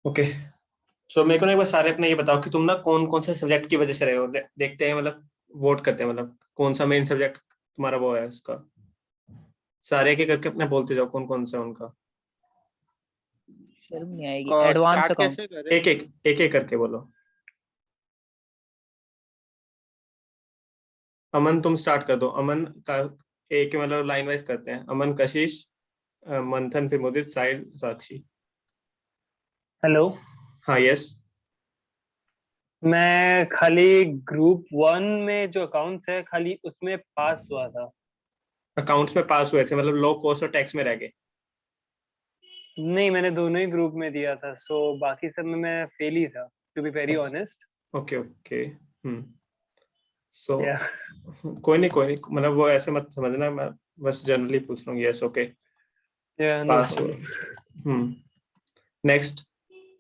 Okay. सो मेरे को ना एक बार सारे अपने ये बताओ कि तुम ना कौन कौन से सब्जेक्ट की वजह से रहे हो। देखते हैं, मतलब वोट करते हैं, मतलब कौन सा मेन सब्जेक्ट तुम्हारा वो है उसका। सारे एक एक करके अपने बोलते जाओ कौन कौन सा है उनका। शर्म नहीं आएगी। Advance start account. कैसे करें? एक एक करके बोलो। अमन तुम स्टार्ट कर दो। अमन का एक मतलब लाइन वाइज करते हैं। अमन, कशिश, मंथन, फिर मुदित, साहिल, साक्षी। हेलो। हाँ, यस। मैं खाली ग्रुप 1 में जो अकाउंट्स है खाली उसमें पास हुआ था। अकाउंट्स में पास हुए थे, मतलब लो कॉस्ट और टैक्स में रह गए। नहीं, मैंने दोनों ही ग्रुप में दिया था, सो बाकी सब में मैं फेल ही था, to be very honest. Okay okay. Hmm. So या कोई नहीं, मतलब वो ऐसे मत समझना, मैं बस जनरली पूछ रहा हूँ। Yes, okay. या नो पास हुए। हम्म। नेक्स्ट।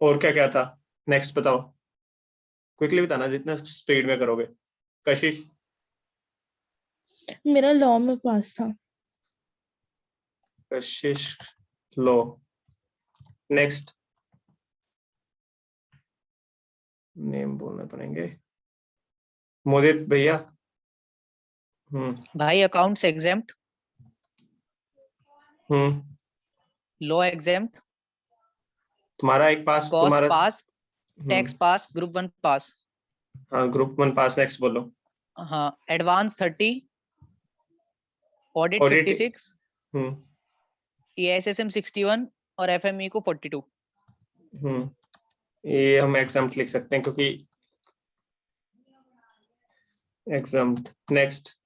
और क्या क्या था? नेक्स्ट बताओ, क्विकली बताना जितना स्पीड में करोगे। कशिश। मेरा लॉ में पास था। कशिश लो। नेक्स्ट। नेम बोलने पड़ेंगे। मोदित भैया। भाई अकाउंट्स एग्जाम्प्ट, हम्म। लॉ एग्जाम्प्ट, तुम्हारा एक पास, कॉस्ट तुम्हारा। पास, टैक्स पास, ग्रुप 1 पास। हाँ, ग्रुप 1 पास। नेक्स्ट बोलो। हाँ, एडवांस 30, ऑडिट ऑडिट। 56, हम्म। एएसएसएम 61 और एफएमई को 42। हम्म। ये हम एग्जाम लिख सकते हैं क्योंकि एग्जाम। नेक्स्ट।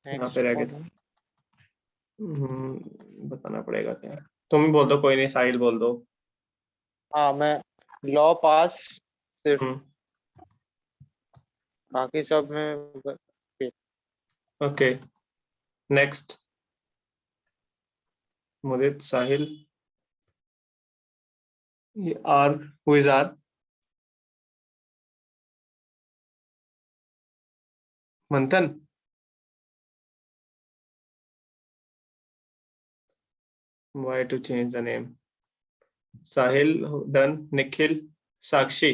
यहाँ पे रह गए थे। बताना पड़ेगा क्या। तुम ही बोल दो, कोई नहीं, साहिल बोल दो। हाँ, मैं लॉ पास सिर्फ, हम्म। बाकी सब में ओके। नेक्स्ट। मुदित, साहिल। ये R, who is R? Manthan. Why to change the name? Sahil done. Nikhil, Sakshi.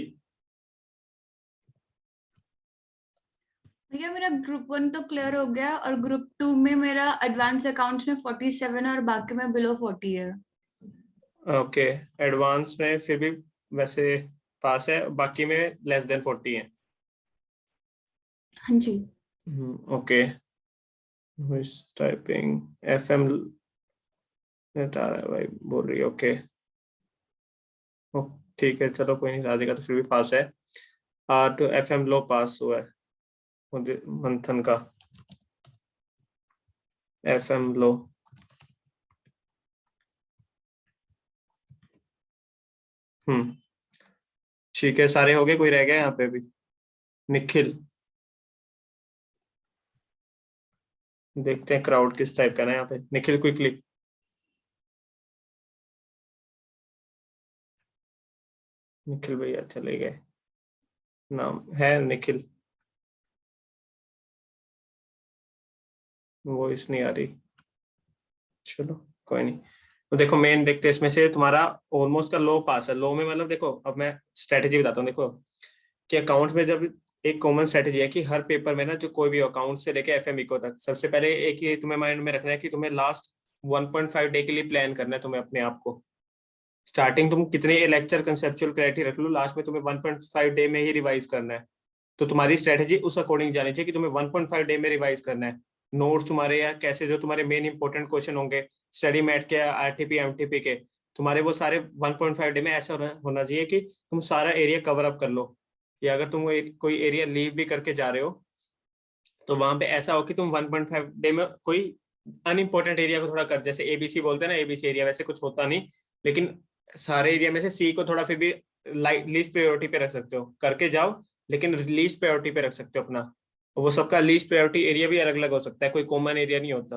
भैया मेरा ग्रुप 1 तो क्लियर हो गया और ग्रुप 2 में मेरा एडवांस अकाउंट्स में 47 और बाकी में बिलो 40 है। ओके। एडवांस में फिर भी वैसे पास है, बाकी में लेस देन 40 है। हाँ जी। ओके। टाइपिंग FM भाई बोल रही है। ओके। ठीक है, चलो कोई नहीं, राधिका तो फिर भी पास है। तो FM लो पास हुआ है मंथन का। FM लो। ठीक है, सारे हो गए, कोई रह गया यहाँ पे भी? निखिल। देखते हैं क्राउड किस टाइप का ना यहाँ पे। निखिल क्विकली। निखिल भैया चले गए। नाम है निखिल। वॉइस नहीं आ रही। चलो कोई नहीं। तो देखो, मेन देखते हैं इसमें से तुम्हारा ऑलमोस्ट का लो पास है। लो में मतलब देखो, अब मैं स्ट्रेटेजी बताता हूँ। देखो कि अकाउंट्स में जब एक कॉमन स्ट्रेटेजी है कि हर पेपर में ना, जो कोई भी अकाउंट से लेके FME को तक, सबसे पहले एक ही तुम्हें माइंड में रखना है कि तुम्हें लास्ट 1.5 डे के लिए प्लान करना है तुम्हें अपने आप को। स्टार्टिंग तुम कितने लेक्चर कंसेप्चुअल क्लैरिटी रख लो, लास्ट में तुम्हें 1.5 डे में ही रिवाइज करना है। तो तुम्हारी स्ट्रेटेजी उस अकॉर्डिंग जानी चाहिए कि तुम्हें 1.5 डे में रिवाइज करना है। नोट्स तुम्हारे या कैसे जो तुम्हारे मेन इंपॉर्टेंट क्वेश्चन होंगे स्टडी मैट के, RTP MTP के, तुम्हारे वो सारे 1.5 डे में ऐसा होना चाहिए कि तुम सारा एरिया कवर अप कर लो। या अगर तुम कोई एरिया लीव भी करके जा रहे हो तो वहां पे ऐसा हो कि तुम 1.5 डे में कोई अनइम्पोर्टेंट एरिया को थोड़ा कर, जैसे ABC बोलते हैं ना, ABC एरिया वैसे कुछ होता नहीं, लेकिन सारे एरिया में से C को थोड़ा फिर भी लीस्ट प्रायोरिटी पे रख सकते हो, करके जाओ। लेकिन लीस्ट प्रायोरिटी पे रख सकते हो अपना। वो सबका लीस्ट प्रायोरिटी एरिया भी अलग अलग हो सकता है, कोई कॉमन एरिया नहीं होता।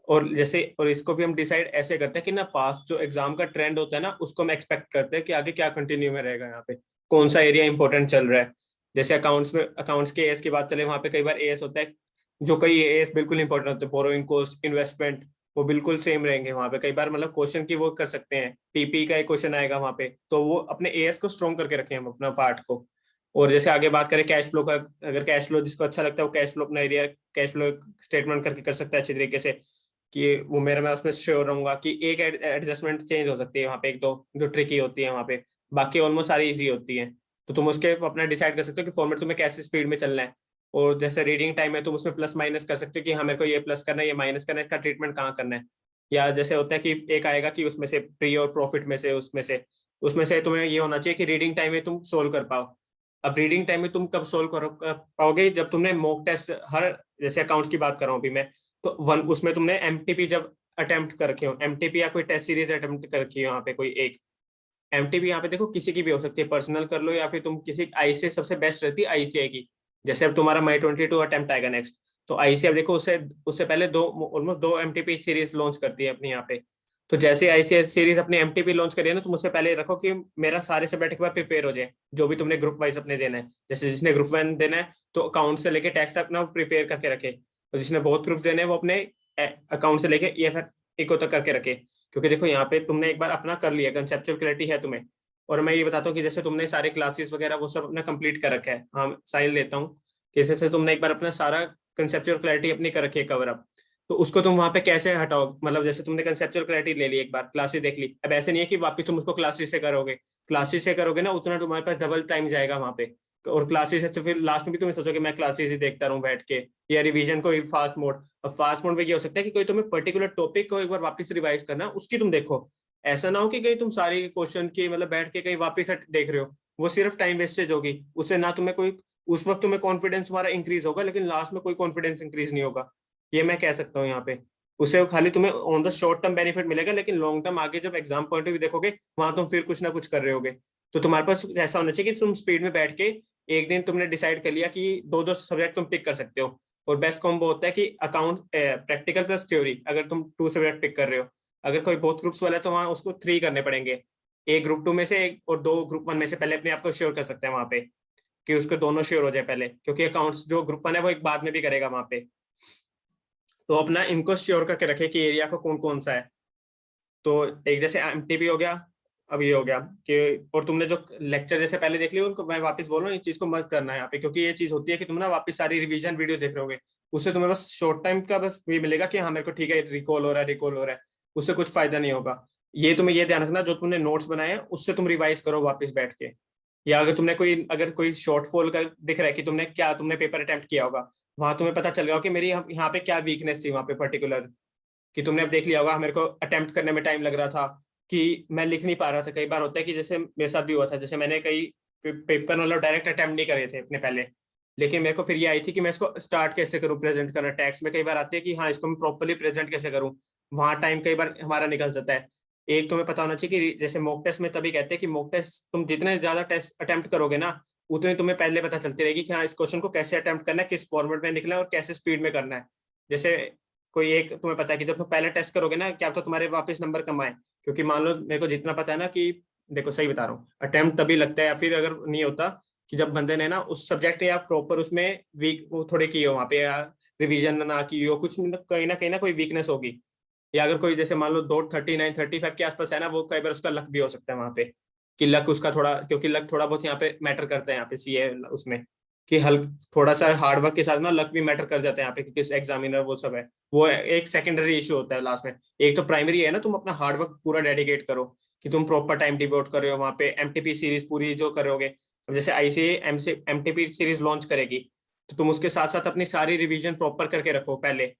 और इसको भी हम डिसाइड ऐसे करते हैं कि ना, पास जो एग्जाम का ट्रेंड होता है ना, उसको हम एक्सपेक्ट करते हैं कि आगे क्या कंटिन्यू में रहेगा, यहाँ पे कौन सा एरिया इंपॉर्टेंट चल रहा है। जैसे अकाउंट्स में, अकाउंट्स के AS की बात चले, वहां पे कई बार AS होता है जो कई AS बिल्कुल इंपॉर्टेंट होते हैं, बोरोइंग कॉस्ट, इन्वेस्टमेंट, वो बिल्कुल सेम रहेंगे वहाँ पे। कई बार मतलब क्वेश्चन की वो कर सकते हैं, पीपी का एक क्वेश्चन आएगा वहाँ पे, तो वो अपने एएस को स्ट्रॉन्ग करके रखें हम अपना पार्ट को। और जैसे आगे बात करें कैश फ्लो का, अगर कैश फ्लो जिसको अच्छा लगता है वो कैश फ्लो अपना एरिया कैश फ्लो स्टेटमेंट करके कर सकता है अच्छी तरीके से, कि वो मेरा मैं उसमें श्योर रहूंगा कि एक एडजस्टमेंट चेंज हो सकती है वहाँ पे, एक दो जो ट्रिकी होती है वहाँ पे, बाकी ऑलमोस्ट सारी इजी होती है। तो तुम उसके अपना डिसाइड कर सकते हो कि फॉर्मेट तुम्हें कैसे स्पीड में चलना है। और जैसे रीडिंग टाइम है तुम उसमें प्लस माइनस कर सकते हो कि हाँ मेरे को ये प्लस करना है, ये माइनस करना है, इसका ट्रीटमेंट कहाँ करना है। या जैसे होता है कि एक आएगा कि उसमें से प्री और प्रॉफिट में से उसमें से तुम्हें ये होना चाहिए कि रीडिंग टाइम में तुम सोल्व कर पाओ। अब रीडिंग टाइम में तुम कब सोल्व कर पाओगे, जब तुमने मॉक टेस्ट हर, जैसे अकाउंट्स की बात कर रहा हूँ अभी मैं, तो वन उसमें तुमने एमटीपी जब अटेम्प्ट कर रखे हो, एमटीपी या कोई टेस्ट सीरीज अटेम्प्ट कर रखी हो यहाँ पे कोई एक एमटीपी, यहाँ पे देखो किसी की भी हो सकती है, पर्सनल कर लो या फिर तुम किसी आईसीआई, सबसे बेस्ट रहती है आईसीआई की। जैसे अब तुम्हारा माई 22 अटेम्प्ट आएगा नेक्स्ट, तो आईसीआई देखो उससे उससे पहले ऑलमोस्ट दो एमटीपी सीरीज लॉन्च करती है अपनी यहाँ पे। तो जैसे आईसीआई सीरीज अपनी एमटीपी लॉन्च करी है ना, तुम उससे पहले रखो कि मेरा सारे सब्जेक्ट के बाद प्रिपेयर हो जाए, जो भी तुमने ग्रुप वाइज अपने देना है। जैसे जिसने ग्रुप 1 देना है तो अकाउंट से लेके टैक्स तक अपना प्रिपेयर करके रखे, और जिसने बहुत ग्रुप देने हैं वो अपने अकाउंट से लेके इको तक करके रखे। क्योंकि देखो यहाँ पे तुमने एक बार अपना कर लिया, कंसेप्चुअल क्लैरिटी है तुम्हें। और मैं ये बताता हूँ कि जैसे तुमने सारे क्लासेस वगैरह वो सब अपना कंप्लीट कर रखा है, हाँ साइल लेता हूँ कि जैसे तुमने एक बार अपना सारा कंसेप्चुअल क्लैरिटी अपनी कर रखी है कवर अप, तो उसको तुम वहां पे कैसे हटाओ, मतलब जैसे तुमने कंसेप्चुअल क्लैरिटी ले ली एक बार, क्लासेस देख ली, अब ऐसे नहीं है कि वापस तुम उसको क्लासेस से करोगे। क्लासेस से करोगे ना उतना तुम्हारे पास डबल टाइम जाएगा वहां पे, और क्लासेस से फिर लास्ट में भी तुम्हें सोचो कि मैं क्लासेस ही देखता रहूं बैठ के, या रिवीजन को फास्ट मोड। अब फास्ट मोड में क्या हो सकता है कि कोई तुम्हें पर्टिकुलर टॉपिक को एक बार वापस रिवाइज करना, उसकी तुम देखो। ऐसा ना हो कि कहीं तुम सारी क्वेश्चन की मतलब बैठ के कहीं वापस देख रहे हो, वो सिर्फ टाइम वेस्टेज होगी, उससे ना तुम्हें कोई, उस वक्त तुम्हें कॉन्फिडेंस तुम्हारा इंक्रीज होगा लेकिन लास्ट में कोई कॉन्फिडेंस इंक्रीज नहीं होगा, ये मैं कह सकता हूँ यहाँ पे। उससे खाली तुम्हें on the short term benefit मिलेगा, लेकिन लॉन्ग टर्म आगे जब एग्जाम पॉइंट ऑफ व्यू देखोगे वहां तुम फिर कुछ ना कुछ कर रहे होगे। तो तुम्हारे पास ऐसा होना चाहिए कि तुम स्पीड में बैठ के एक दिन तुमने डिसाइड कर लिया कि दो दो सब्जेक्ट तुम पिक कर सकते हो। और बेस्ट कॉम्बो होता है कि अकाउंट प्रैक्टिकल प्लस थ्योरी, अगर तुम 2 सब्जेक्ट पिक कर रहे हो। अगर कोई बहुत ग्रुप्स वाला है तो वहाँ उसको 3 करने पड़ेंगे, एक ग्रुप 2 में से एक और 2 ग्रुप 1 में से, पहले अपने आप को श्योर कर सकते हैं वहां पे कि उसको दोनों श्योर हो जाए पहले, क्योंकि अकाउंट्स जो ग्रुप 1 है वो एक बाद में भी करेगा वहां पे। तो अपना इनको श्योर करके रखे कि एरिया को कौन कौन सा है। तो एक जैसे एमटीपी हो गया, अब ये हो गया कि, और तुमने जो लेक्चर जैसे पहले देख लिया उनको मैं वापस बोल रहा हूँ, इस चीज को मत करना है यहाँ पे, क्योंकि ये चीज होती है कि तुम ना वापस सारी रिवीजन वीडियो देख रहे होगे, उससे तुम्हें बस शॉर्ट टाइम का बस ये मिलेगा कि हाँ मेरे को ठीक है रिकॉल हो रहा है, रिकॉल हो रहा है, उससे कुछ फायदा नहीं होगा। ये तुम्हें ये ध्यान रखना, जो तुमने नोट्स बनाए हैं उससे तुम रिवाइज करो वापस बैठ के। या अगर तुमने कोई, अगर कोई शॉर्टफॉल का दिख रहा है कि तुमने क्या, तुमने पेपर अटेम्प्ट किया होगा, वहां तुम्हें पता चल गया कि मेरी यहाँ पे क्या वीकनेस थी वहां पे पर्टिकुलर, कि तुमने अब देख लिया होगा मेरे को अटेम्प्ट करने में टाइम लग रहा था, कि मैं लिख नहीं पा रहा था। कई बार होता है कि जैसे मेरे साथ भी हुआ था, जैसे मैंने कई पेपर मतलब डायरेक्ट अटेम्प्ट नहीं करे थे अपने पहले, लेकिन मेरे को फिर ये आई थी कि मैं इसको स्टार्ट कैसे करूँ, प्रेजेंट करना। टैक्स में कई बार आती है कि हाँ इसको मैं प्रॉपर्ली प्रेजेंट कैसे करूँ, वहाँ टाइम कई बार हमारा निकल जाता है। एक तुम्हें पता होना चाहिए कि जैसे मॉक टेस्ट में तभी कहते हैं कि मॉक टेस्ट तुम जितने ज्यादा टेस्ट अटेम्प्ट करोगे ना, उतने तुम्हें पहले पता चलती रहेगी कि हाँ इस क्वेश्चन को कैसे अटेम्प्ट करना है, किस फॉर्मेट में निकलना है और कैसे स्पीड में करना है। जैसे कोई एक तुम्हें पता है कि जब तुम पहले टेस्ट करोगे ना, क्या तो तुम्हारे वापस नंबर कम आए, क्योंकि मान लो मेरे को जितना पता है ना कि, देखो सही बता रहा हूँ, अटेम्प्ट तभी लगता है या फिर अगर नहीं होता कि जब बंदे ने ना उस सब्जेक्ट या प्रॉपर उसमें वीक वो थोड़े की हो वहाँ पे, या रिवीजन ना की हो, कुछ कहीं ना कोई वीकनेस होगी। या अगर कोई जैसे मान लो दो 39-35 के आसपास है ना, वो कई बार उसका लक भी हो सकता है वहाँ पे, कि लक उसका थोड़ा, क्योंकि लक थोड़ा बहुत यहाँ पे मैटर करता है यहाँ पे सीए उसमें, कि हल्क थोड़ा सा हार्ड वर्क के साथ ना लक भी मैटर कर जाता है यहाँ पे, कि किस एग्जामिनर वो सब है, वो एक सेकेंडरी इशू होता है लास्ट में। एक तो प्राइमरी है ना, तुम अपना हार्ड वर्क पूरा डेडिकेट करो कि तुम प्रॉपर टाइम डिवोट कर रहे हो वहाँ पे, एमटीपी सीरीज पूरी जो करोगे। अब जैसे आईसीए एमटीपी सीरीज लॉन्च करेगी, तो तुम उसके साथ साथ अपनी सारी रिवीजन प्रॉपर करके रखो पहले।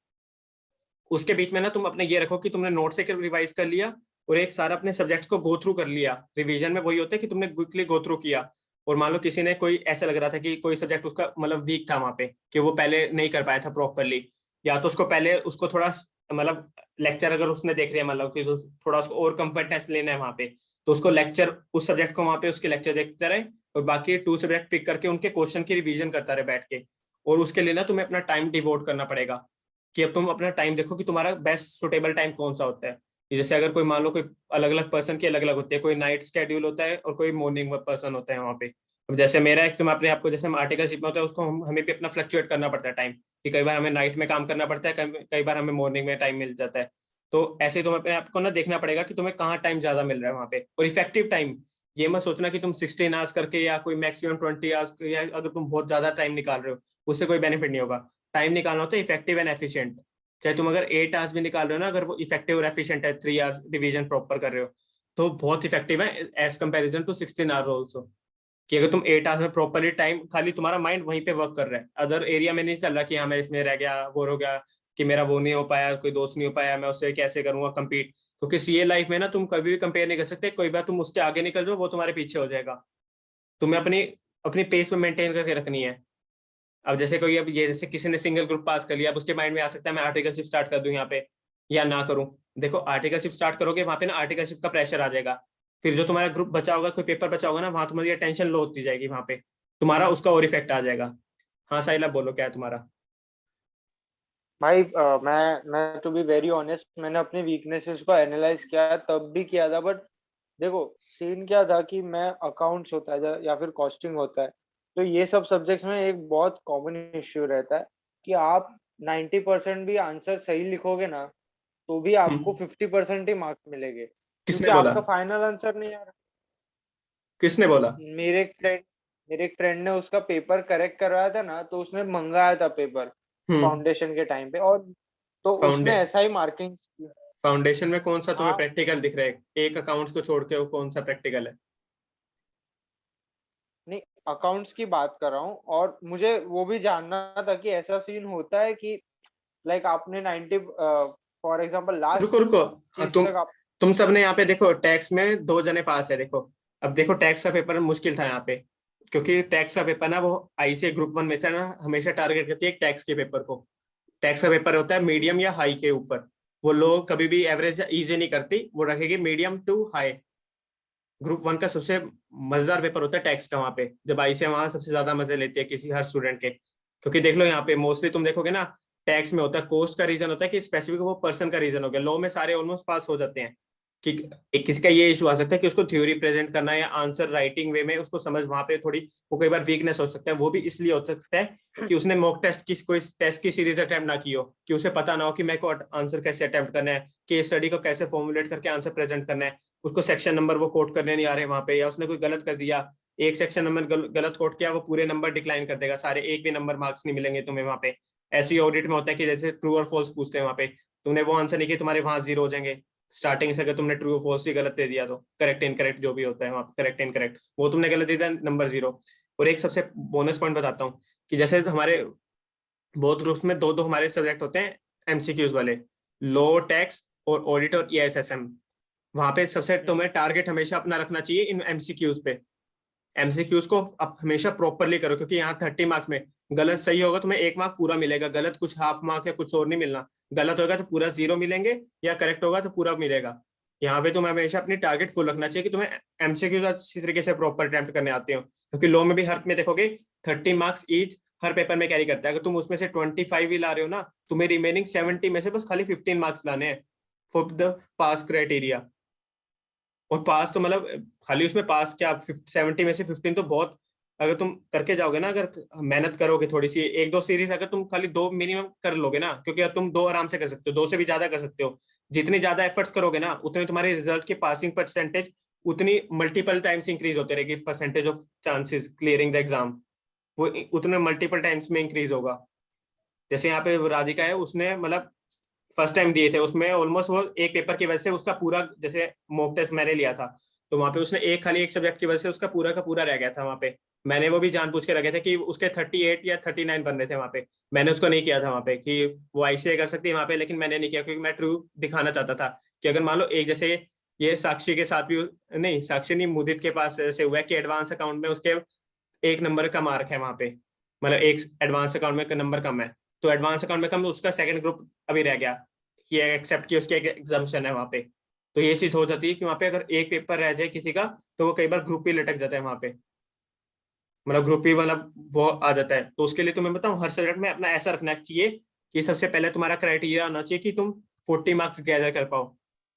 उसके बीच में ना तुम अपने ये रखो कि तुमने नोट से रिवाइज कर लिया और एक सारा अपने सब्जेक्ट को गो थ्रू कर लिया। रिवीजन में वही होता है कि तुमने क्विकली गो थ्रू किया, और मान लो किसी ने कोई ऐसा लग रहा था कि कोई सब्जेक्ट उसका मतलब वीक था वहां पे, कि वो पहले नहीं कर पाया था प्रॉपरली, या तो उसको पहले उसको थोड़ा मतलब लेक्चर अगर उसने देख लिया, मतलब कि थोड़ा उसको और कंफर्टनेस लेना है वहां पे, तो उसको लेक्चर उस सब्जेक्ट को वहां पे उसके लेक्चर देखता रहे, और बाकी 2 सब्जेक्ट पिक करके उनके क्वेश्चन की रिवीजन करता रहे बैठ के। और उसके लिए ना तुम्हें अपना टाइम डिवोट करना पड़ेगा, कि अब तुम अपना टाइम देखो कि तुम्हारा बेस्ट सुटेबल टाइम कौन सा होता है। जैसे अगर कोई मान लो कोई अलग अलग पर्सन की अलग अलग होती है, कोई नाइट स्केड्यूल होता है और कोई मॉर्निंग पर्सन होता है वहाँ पे। अब जैसे मेरा एक, तुम अपने आपको जैसे हम आर्टिकलशिप में होता है उसको हमें भी अपना फ्लक्चुएट करना पड़ता है टाइम, कि कई बार हमें नाइट में काम करना पड़ता है, कई बार हमें मॉर्निंग में टाइम मिल जाता है। तो ऐसे तुम्हें अपने आपको ना देखना पड़ेगा कि तुम्हें कहाँ टाइम ज्यादा मिल रहा है वहां पे। और इफेक्टिव टाइम, ये मत सोचना कि तुम 16 आवर्स करके या कोई मैक्सिमम 20 आवर्स, या अगर तुम बहुत ज्यादा टाइम निकाल रहे हो उससे कोई बेनिफिट नहीं होगा। टाइम निकालना होता है इफेक्टिव एंड एफिशिएंट। चाहे तुम अगर 8 आवर्स भी निकाल रहे हो ना, अगर वो इफेक्टिव और एफिशिएंट है, 3 आवर्स डिवीजन प्रॉपर कर रहे हो, तो बहुत इफेक्टिव है as comparison to 16 hour also. कि अगर तुम 8 आवर्स में प्रॉपरली टाइम, खाली तुम्हारा माइंड वहीं पे वर्क कर रहा है, अदर एरिया में नहीं चल रहा कि हाँ मैं इसमें रह गया, वो हो गया, कि मेरा वो नहीं हो पाया, कोई दोस्त नहीं हो पाया, मैं उससे कैसे करूंगा कम्पीट। क्योंकि सीए लाइफ में ना तुम कभी भी कंपेयर नहीं कर सकते, कोई बार तुम उसके आगे निकल जाओ वो तुम्हारे पीछे हो जाएगा। तुम्हें अपनी अपनी पेस में मेंटेन करके रखनी है। अब जैसे कोई, अब ये जैसे किसी ने सिंगल ग्रुप पास कर लिया, अब उसके माइंड में आ सकता है मैं आर्टिकलशिप स्टार्ट कर दूं यहाँ पे या ना करूं। देखो आर्टिकलशिप स्टार्ट करोगे वहां पे ना आर्टिकलशिप का प्रेशर आ जाएगा, फिर जो तुम्हारा ग्रुप बचा होगा, कोई पेपर बचा होगा ना, वहां तुम्हारी टेंशन लो होती जाएगी, वहां पे तुम्हारा उसका और इफेक्ट आ जाएगा। हाँ साहिल आप बोलो क्या है तुम्हारा। भाई मैं टू बी वेरी ऑनेस्ट, मैंने अपनी वीकनेसेस को एनालाइज किया, तब भी किया था, बट देखो सीन क्या था कि मैं अकाउंट्स होता है या फिर कॉस्टिंग होता है, तो ये सब सब्जेक्ट्स में एक बहुत कॉमन इश्यू रहता है कि आप 90% भी आंसर सही लिखोगे ना, तो भी आपको 50% ही मार्क्स मिलेंगे, किसने क्योंकि बोला, आपका फाइनल आंसर नहीं आ रहा। किसने बोला। मेरे एक फ्रेंड ने उसका पेपर करेक्ट करवाया था ना, तो उसने मंगाया था पेपर हम्म। फाउंडेशन के टाइम पे, और तो फाउंडे उसने ऐसा ही मार्किंग। फाउंडेशन में कौन सा तुम्हें हाँ, प्रैक्टिकल दिख रहा है, एक अकाउंट्स को छोड़ के वो कौन सा प्रैक्टिकल है। नहीं, अकाउंट्स की बात कर रहा हूँ, और मुझे वो भी जानना था कि ऐसा सीन होता है कि लाइक आपने 90 फॉर एग्जांपल लास्ट रुको रुको, हाँ, चीज तक आप। तुम सबने यहाँ पे देखो टैक्स में 2 जने पास है देखो। अब देखो टैक्स का पेपर मुश्किल था यहाँ पे, क्योंकि टैक्स का पेपर ना वो आईसीए ग्रुप 1 में से ना हमेशा टारगेट करती है टैक्स के पेपर को। टैक्स का पेपर होता है मीडियम या हाई के ऊपर, वो लोग कभी भी एवरेज इजी नहीं करती, वो रखेगी मीडियम टू हाई। ग्रुप 1 का सबसे मजेदार पेपर होता है टैक्स का, वहाँ पे जब आईसीए वहां सबसे ज्यादा मजे लेती है किसी हर स्टूडेंट के। क्योंकि देख लो यहाँ पे मोस्टली तुम देखोगे ना, टैक्स में होता है कॉस्ट का रीजन होता है कि स्पेसिफिक वो पर्सन का रीजन हो गया, लॉ में सारे ऑलमोस्ट पास हो जाते हैं। कि एक किसी का ये इशू आ सकता है कि उसको थ्योरी प्रेजेंट करना है या आंसर राइटिंग वे में उसको समझ, वहां पे थोड़ी वो कई बार वीकनेस हो सकता है। वो भी इसलिए हो सकता है कि उसने मॉक टेस्ट की कोई टेस्ट की सीरीज अटेम्प्ट ना की हो, कि उसे पता ना हो कि मेरे को आंसर कैसे अटेम्प्ट करना है, केस स्टडी को कैसे फॉर्मुलेट करके आंसर प्रेजेंट करना है, उसको सेक्शन नंबर वो कोट करने नहीं आ रहे वहां पे, या उसने कोई गलत कर दिया, एक सेक्शन नंबर गलत कोट किया, वो पूरे नंबर डिक्लाइन कर देगा, सारे एक भी नंबर मार्क्स नहीं मिलेंगे तुम्हें वहां पे। ऐसी ऑडिट में होता है कि जैसे ट्रू और फॉल्स पूछते हैं वहां पे, तुमने वो आंसर नहीं किया तुम्हारे वहां 0 हो जाएंगे स्टार्टिंग से। अगर तुमने ट्रू फॉल्स ही गलत दे दिया तो करेक्ट इनकरेक्ट जो भी होता है वहाँ पे, करेक्ट इनकरेक्ट वो तुमने गलत दे दिया, नंबर 0। और एक सबसे बोनस पॉइंट बताता हूँ कि जैसे हमारे बोथ ग्रुप्स में दो दो हमारे सब्जेक्ट होते हैं एमसीक्यूज वाले, लॉ टैक्स और ऑडिट और ईआईएसएम। वहां पे सबसे तुम्हें टारगेट हमेशा अपना रखना चाहिए इन एमसीक्यूज पे। एमसीक्यूज को आप हमेशा प्रॉपरली करो, क्योंकि यहाँ 30 मार्क्स में गलत सही होगा तुम्हें 1 मार्क पूरा मिलेगा, गलत कुछ हाफ मार्क या कुछ और नहीं मिलना। गलत होगा तो पूरा 0 मिलेंगे, या करेक्ट होगा तो पूरा मिलेगा। यहाँ पे तुम्हें हमेशा अपनी टारगेट फुल रखना चाहिए कि तुम्हें एमसीक्यूज अच्छी तरीके से प्रॉपर अटेम्प्ट करने आते हो, क्योंकि लॉ में भी हर में देखोगे 30 मार्क्स ईच हर पेपर में कैरी करता है। अगर तुम उसमें से 25 ही ला रहे हो ना, तुम्हें रिमेनिंग 70 में से बस खाली 15 मार्क्स लाने हैं फॉर द पास क्राइटेरिया। और पास तो मतलब खाली उसमें पास क्या, 70 में से 15 तो बहुत, अगर तुम करके जाओगे ना, अगर मेहनत करोगे थोड़ी सी, 1-2 सीरीज अगर तुम खाली 2 मिनिमम कर लोगे ना, क्योंकि तुम 2 आराम से कर सकते हो, 2 से भी ज्यादा कर सकते हो। जितनी ज्यादा एफर्ट्स करोगे ना, उतने तुम्हारे रिजल्ट की पासिंग परसेंटेज उतनी मल्टीपल टाइम्स इंक्रीज होते रहेगी, percentage of chances clearing the exam वो उतने मल्टीपल टाइम्स में इंक्रीज होगा। जैसे यहाँ पे राधिका है, उसने मतलब फर्स्ट टाइम दिए थे, उसमें ऑलमोस्ट वो एक पेपर की वजह से उसका पूरा, जैसे मॉक टेस्ट मैंने लिया था तो वहां पे उसने खाली एक सब्जेक्ट की वजह से उसका पूरा का पूरा रह गया था वहां पे। मैंने वो भी जान पूछ के रखे थे कि उसके 38 या 39 बन रहे थे वहां पे, मैंने उसको नहीं किया था वहां पे कि वो आईसीए कर सकती है वहां पे, लेकिन मैंने नहीं किया क्योंकि मैं ट्रू दिखाना चाहता था कि अगर मान लो एक जैसे ये साक्षी के साथ भी, नहीं साक्षी नहीं, मुदित के पास ऐसे हुआ है कि एडवांस अकाउंट में उसके 1 नंबर का मार्क है वहां पे, मतलब एक एडवांस अकाउंट में नंबर कम है, तो एडवांस अकाउंट में कम, उसका सेकंड ग्रुप अभी रह गया कि एक्सेप्ट की उसकी एक एग्जाम्पशन है वहां पे। तो ये चीज हो जाती है कि वहां पे अगर एक पेपर रह जाए किसी का, तो वो कई बार ग्रुप ही लटक जाता है वहां पे, मतलब ग्रुप ही मतलब वो आ जाता है। तो उसके लिए तुम्हें बताऊं, हर सब्जेक्ट में अपना ऐसा रखना चाहिए कि सबसे पहले तुम्हारा क्राइटेरिया होना चाहिए कि तुम 40 मार्क्स गैदर कर पाओ।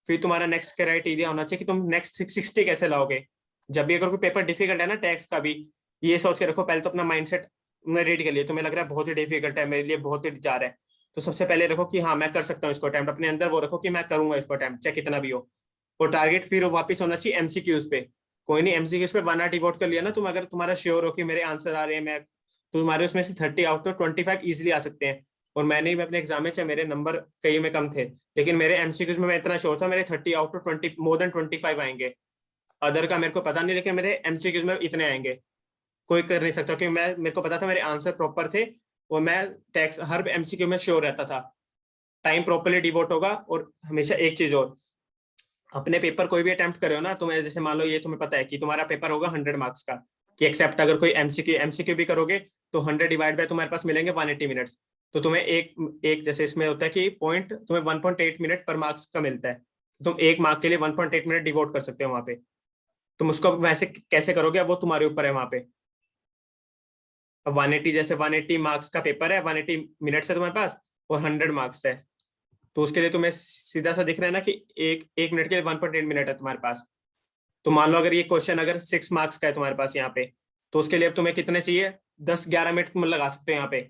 फिर तुम्हारा नेक्स्ट क्राइटेरिया होना चाहिए कि तुम नेक्स्ट 60 कैसे लाओगे। जब भी अगर कोई पेपर डिफिकल्ट है ना टैक्स का भी, ये सोच के रखो पहले तो अपना माइंडसेट तुमने रेडी कर लिया, तुम्हें लग रहा है बहुत ही डिफिकल्ट है मेरे लिए, बहुत ही जा रहा है, तो सबसे पहले रखो कि हाँ मैं कर सकता हूँ इसको अटेम्प्ट, अपने अंदर वो रखो कि मैं करूंगा इसको अटेम्प्ट चाहे कितना भी हो। और टारगेट फिर वापस होना चाहिए एमसीक्यूज पे। कोई नहीं, एमसीक्यूज पे 1 आवर डिवोट कर लिया ना तुम, अगर तुम्हारा श्योर हो कि मेरे आंसर आ रहे हैं, मैं तो तुम्हारे उसमें से 30 आउट ऑफ 25 इजिली आ सकते हैं। और मैंने भी अपने एग्जाम में, चाहे मेरे नंबर कई में कम थे, लेकिन मेरे एमसीक्यूज में मैं इतना श्योर था मेरे 30 आउट ऑफ 20 मोर देन 25 आएंगे। अदर का मेरे को पता नहीं, लेकिन मेरे एमसीक्यूज में इतने आएंगे। कोई कर नहीं सकता, क्योंकि मैं, मेरे को पता था मेरे आंसर प्रॉपर थे और मैं टैक्स हर एमसीक्यू में श्योर रहता था। टाइम प्रॉपरली डिवोट होगा। और हमेशा एक चीज और, अपने पेपर कोई भी अटेम्प्ट करे हो ना, तुम्हें जैसे मान लो ये तुम्हें पता है कि तुम्हारा पेपर होगा 100 मार्क्स का, कि एक्सेप्ट अगर कोई एमसीक्यू भी करोगे तो 100 डिवाइड बाय तुम्हारे पास मिलेंगे 180 मिनट्स। तो तुम्हें एक जैसे इसमें होता है कि पॉइंट तुम्हें 1.8 मिनट पर मार्क्स का मिलता है, तुम एक मार्क के लिए 1.8 मिनट डिवोट कर सकते हो वहां पे। तुम उसको वैसे कैसे करोगे वो तुम्हारे ऊपर है वहां पे। अब 180 जैसे 180 मार्क्स का पेपर है, 180 मिनट्स है तुम्हारे पास और 100 मार्क्स है, तो उसके लिए तुम्हें सीधा सा दिख रहा है ना कि एक मिनट के लिए 1.8 मिनट है तुम्हारे पास। तो मान लो अगर ये क्वेश्चन अगर 6 मार्क्स का है तुम्हारे पास यहाँ पे, तो उसके लिए अब तुम्हें कितने चाहिए, 10-11 मिनट तुम लगा सकते हो यहाँ पे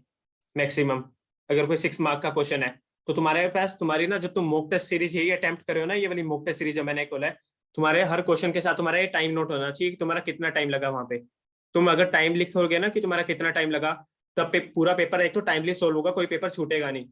मैक्सिमम। अगर कोई 6 मार्क का क्वेश्चन है तो तुम्हारे पास, तुम्हारी ना जब तुम मॉक टेस्ट सीरीज यही अटेम्प्ट करे हो ना, ये वाली मॉक टेस्ट सीरीज जो मैंने खोला है, तुम्हारे हर क्वेश्चन के साथ तुम्हारा ये टाइम नोट होना चाहिए कि तुम्हारा कितना टाइम लगा वहां पे। तुम अगर टाइम लिखोगे ना कि तुम्हारा कितना टाइम लगा, तब पूरा पेपर एक तो टाइमली सोल्व होगा, कोई पेपर छूटेगा नहीं।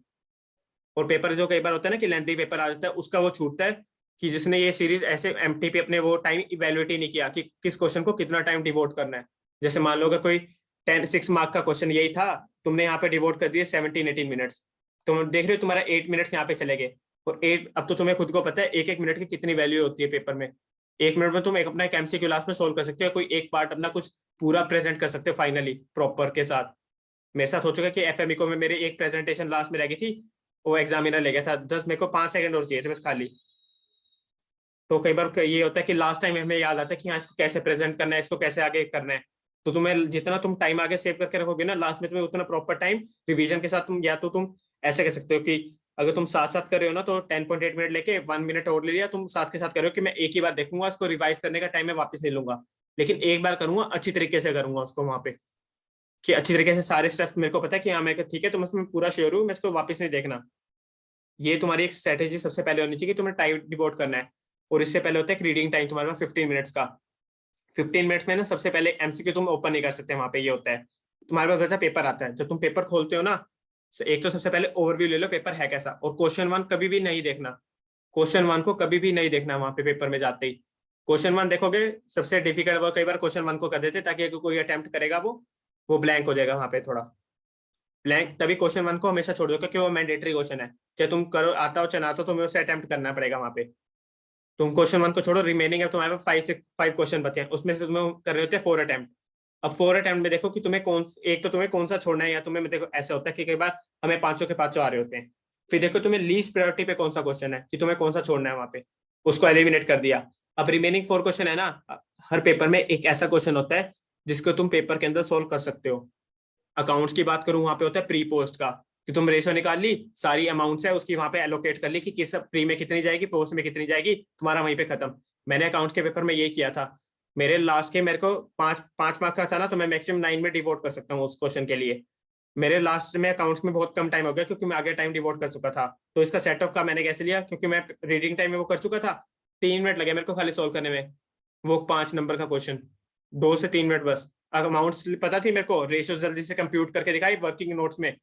और पेपर जो कई बार होता है ना कि लेंथी पेपर आ जाता है, उसका वो छूटता है कि जिसने ये सीरीज ऐसे एमटी पे अपने वो टाइम इवेल्युएट ही नहीं किया कि किस क्वेश्चन को कितना टाइम डिवोट करना है। जैसे मान लो अगर कोई 6 मार्क का क्वेश्चन यही था, तुमने यहाँ पे डिवोट कर दिए 17-18 मिनट्स, तुम देख रहे हो तुम्हारा 8 मिनट्स यहाँ पे चले गए। और 8, अब तो तुम्हें खुद को पता है एक एक मिनट की कितनी वैल्यू होती है पेपर में। 1 मिनट में तुम एक अपना एक एमसीक्यू लास्ट में सोल्व कर सकते हो, कोई एक पार्ट अपना कुछ पूरा प्रेजेंट कर सकते हो फाइनली प्रॉपर के साथ। मेरे साथ हो चुका कि एफएमई को में मेरे एक प्रेजेंटेशन लास्ट में रह गई थी, वो एग्जामिनर ले गया था 10, मेरे को 5 सेकंड और चाहिए थे बस खाली। तो कई बार ये होता है कि लास्ट टाइम हमें याद आता है कि हाँ इसको कैसे प्रेजेंट करना है, इसको कैसे आगे करना है। तो तुम्हें जितना तुम टाइम आगे सेव करके रखोगे ना, लास्ट में तुम्हें उतना प्रॉपर टाइम रिवीजन के साथ तुम, या तो तुम ऐसे कर सकते हो कि अगर तुम साथ साथ कर रहे हो ना तो 10.8 मिनट लेके 1 मिनट और ले लिया, तुम साथ के साथ कर रहे हो कि मैं एक ही बार देखूंगा, इसको रिवाइज करने का टाइम मैं वापस नहीं लूंगा, लेकिन एक बार करूंगा अच्छी तरीके से करूंगा उसको वहां पे, कि अच्छी तरीके से सारे स्टेप्स मेरे को पता है कि हाँ मेरे को ठीक है, तो मैं पूरा श्योर हूँ, मैं इसको वापस नहीं देखना। ये तुम्हारी एक स्ट्रेटेजी सबसे पहले होनी चाहिए कि तुम्हें टाइम डिवोट करना है। और इससे पहले होता है रीडिंग टाइम तुम्हारे पास 15 मिनट्स का। 15 मिनट्स में ना सबसे पहले एमसीक्यू तुम ओपन नहीं कर सकते वहां पे। ये होता है तुम्हारे पास जैसा पेपर आता है, जब तुम पेपर खोलते हो ना, एक तो सबसे पहले ओवरव्यू ले लो पेपर है कैसा, और क्वेश्चन 1 कभी भी नहीं देखना। क्वेश्चन 1 को कभी भी नहीं देखना वहां पे पेपर में जाते ही। क्वेश्चन 1 देखोगे सबसे डिफिकल्ट, वो कई बार क्वेश्चन 1 को कर देते ताकि अगर कोई अटेम्प्ट करेगा वो ब्लैंक हो जाएगा वहां पे थोड़ा ब्लैंक। तभी क्वेश्चन 1 को हमेशा छोड़ दो क्योंकि वो मैंडेटरी क्वेश्चन है, चाहे तुम करो आता हो चाहे ना आता हो, तुम्हें उसे अटेम्प्ट करना पड़ेगा वहां पे। तुम क्वेश्चन 1 को छोड़ो, रिमेनिंग है तुम्हारे पास 5 क्वेश्चन बचे हैं, उसमें से तुम्हें कर रहे होते हैं 4 अटेम्प्ट। अब 4 अटेम्प्ट में देखो कि तुम्हें तुम्हें कौन सा छोड़ना है, या तुम्हें देखो ऐसा होता है कि कई बार हमें 5 के 5 आ रहे होते हैं, फिर देखो तुम्हें लीस्ट प्रायोरिटी पे कौन सा क्वेश्चन है कि तुम्हें कौन सा छोड़ना है वहां पे, उसको एलिमिनेट कर दिया। अब रिमेनिंग 4 क्वेश्चन है ना, हर पेपर में एक ऐसा क्वेश्चन होता है जिसको तुम पेपर के अंदर सोल्व कर सकते हो। अकाउंट्स की बात करूं, वहां पे होता है प्री पोस्ट का, कि तुम रेशो निकाल ली, सारी अमाउंट्स है उसकी वहां पे एलोकेट कर ली कि किस प्री में कितनी जाएगी, पोस्ट में कितनी जाएगी, तुम्हारा वहीं पे खत्म। मैंने अकाउंट्स के पेपर में ये किया था। मेरे लास्ट के मेरे को 5 मार्क का था ना, तो मैं मैक्सिमम 9 में डिवोट कर सकता हूँ उस क्वेश्चन के लिए। मेरे लास्ट में अकाउंट्स में बहुत कम टाइम हो गया क्योंकि मैं आगे टाइम डिवोट कर चुका था। तो इसका सेट ऑफ का मैंने कैसे लिया, क्योंकि मैं रीडिंग टाइम में वो कर चुका था, 3 मिनट लगे मेरे को खाली सोल्व करने में, वो 5 नंबर का क्वेश्चन 2 से 3 मिनट बस। अमाउंट्स पता थी मेरे को, रेशियो जल्दी से कंप्यूट करके दिखाई वर्किंग नोट्स में,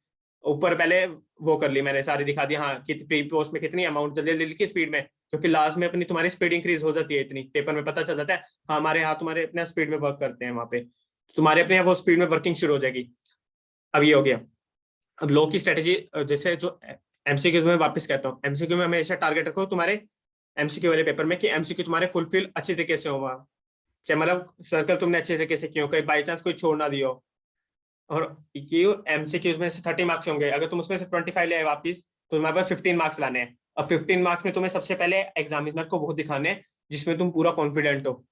ऊपर पहले वो कर ली मैंने, सारी दिखा दी हाँ कि प्री पोस्ट में कितनी अमाउंट जल्दी जल्दी लिखी स्पीड में, क्योंकि लास्ट में अपनी तुम्हारी स्पीड इंक्रीज हो जाती है इतनी, पेपर में पता चल जाता है हाँ हमारे हाथ तुम्हारे अपने स्पीड में वर्क करते हैं वहां पे, तुम्हारे अपने वो स्पीड में वर्किंग शुरू हो जाएगी। अब ये हो गया। अब लो की स्ट्रेटेजी, जैसे जो एमसीक्यू में वापस कहता हूँ, एमसीक्यू में हमेशा टारगेट रखो तुम्हारे एमसीक्यू वाले पेपर में कि एमसीक्यू तुम्हारे फुलफिल अच्छी तरीके से हो, चाहे मतलब सर्कल तुमने अच्छे तरीके से क्यों, कहीं बाई चांस कोई छोड़ ना दियो। और ये एमसीक्यूज में से 30 मार्क्स होंगे, अगर तुम उसमें से 25 ले आए वापिस, तो तुम्हारे पास 15 मार्क्स लाने हैं। अब 15 मार्क्स में तुम्हें सबसे पहले एग्जामिनर को वो दिखाने हैं जिसमें तुम पूरा कॉन्फिडेंट हो।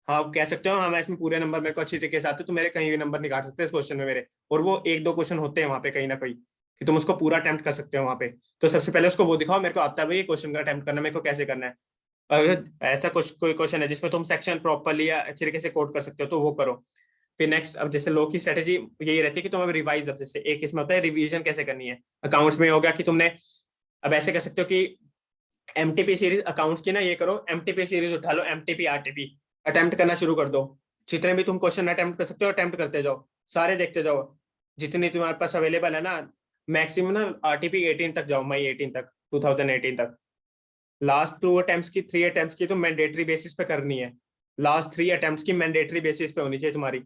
हाँ कह सकते हो हाँ मैं इसमें पूरे नंबर मेरे को अच्छी तरीके से आते, तो मेरे कहीं भी नंबर नहीं काट सकते इस क्वेश्चन में मेरे, और वो 1-2 क्वेश्चन होते हैं वहाँ पे कहीं ना कहीं कि तुम उसको पूरा अटेम्प्ट कर सकते हो वहाँ पे। तो सबसे पहले उसको वो दिखाओ मेरे को आता है भाई ये क्वेश्चन का अटेम्प्ट करना, मेरे को कैसे करना है। अगर ऐसा कोई क्वेश्चन है जिसमें तुम सेक्शन प्रॉपरली या अच्छे तरीके से कोड कर सकते हो तो वो करो। फिर नेक्स्ट, अब जैसे लो की स्ट्रेटेजी यही रहती है कि तुम अब रिवाइज, अब जैसे एक इसमें होता है रिवीजन कैसे करनी है। अकाउंट्स में होगा कि तुमने अब ऐसे कर सकते हो कि एमटीपी सीरीज अकाउंट्स की ना ये करो, एमटीपी सीरीज उठा लो, एमटीपी आरटीपी अटेम्प्ट करना शुरू कर दो। जितने भी तुम क्वेश्चन अटेम्प्ट कर सकते हो अटेम्प्ट करते जाओ, सारे देखते जाओ, जितनी तुम्हारे पास अवेलेबल है ना। मैक्सिमम ना आरटीपी 18 तक जाओ, मई 18 तक, 2018 तक। लास्ट 2 अटेम्प्ट्स की 3 अटेम्प्ट्स की तो मैंडेटरी बेसिस पे करनी है। लास्ट 3 अटेम्प्ट्स की मैंडेटरी बेसिस पे होनी चाहिए तुम्हारी,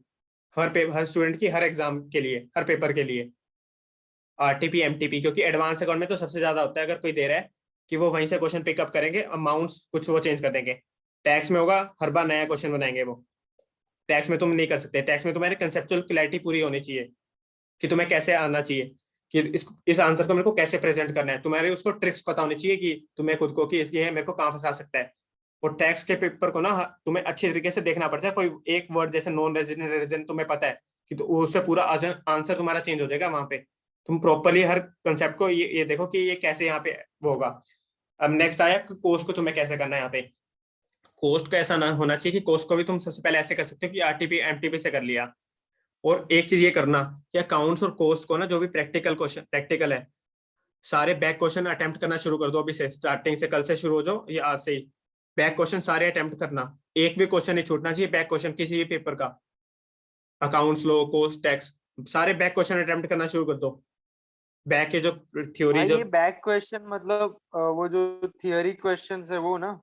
हर स्टूडेंट की, हर एग्जाम के लिए, हर पेपर के लिए। आरटीपी एमटीपी, क्योंकि एडवांस अकाउंट में तो सबसे ज्यादा होता है, अगर कोई दे रहा है कि वो वहीं से क्वेश्चन पिकअप करेंगे, अमाउंट्स कुछ वो चेंज कर देंगे। टैक्स में होगा हर बार नया क्वेश्चन बनाएंगे वो, टैक्स में तुम नहीं कर सकते। टैक्स में तुम्हारी कंसेप्चुअल क्लैरिटी पूरी होनी चाहिए कि तुम्हें कैसे आना चाहिए, कि इस आंसर को मेरे को कैसे प्रेजेंट करना है। तुम्हारे उसको ट्रिक्स पता होनी चाहिए कि तुम्हें खुद को कि ये मेरे को कहाँ फंसा सकता है। और टैक्स के पेपर को ना तुम्हें अच्छे तरीके से देखना पड़ता है। कोई एक वर्ड जैसे नॉन रेजिडेंट रेजिडेंट तुम्हें पता है कि तो उससे पूरा आंसर तुम्हारा चेंज हो जाएगा वहां पे। तुम प्रॉपरली हर कंसेप्ट को ये देखो कि ये कैसे यहाँ पे वो होगा। अब नेक्स्ट आया कि कोस्ट को तुम्हें कैसे करना है। यहाँ पे कोस्ट का ऐसा ना होना चाहिए कि कोस्ट को भी तुम सबसे पहले ऐसे कर सकते हो कि आरटीपी एमटीपी से कर लिया। और एक चीज ये करना कि अकाउंट्स और कोस्ट को ना, जो भी प्रैक्टिकल क्वेश्चन प्रैक्टिकल है, सारे बैक क्वेश्चन अटेम्प्ट करना शुरू कर दो अभी से, स्टार्टिंग से, कल से शुरू हो जाओ या आज से ही। बैक क्वेश्चन सारे अटेम्प्ट करना, एक भी क्वेश्चन नहीं छूटना चाहिए बैक क्वेश्चन किसी भी पेपर का। अकाउंट्स, लो, कोस्ट, टैक्स, सारे बैक क्वेश्चन अटेम्प्ट करना शुरू कर दो। बैक के जो थ्योरी, भाई जो ये बैक क्वेश्चन मतलब वो जो थियरी क्वेश्चंस है वो ना?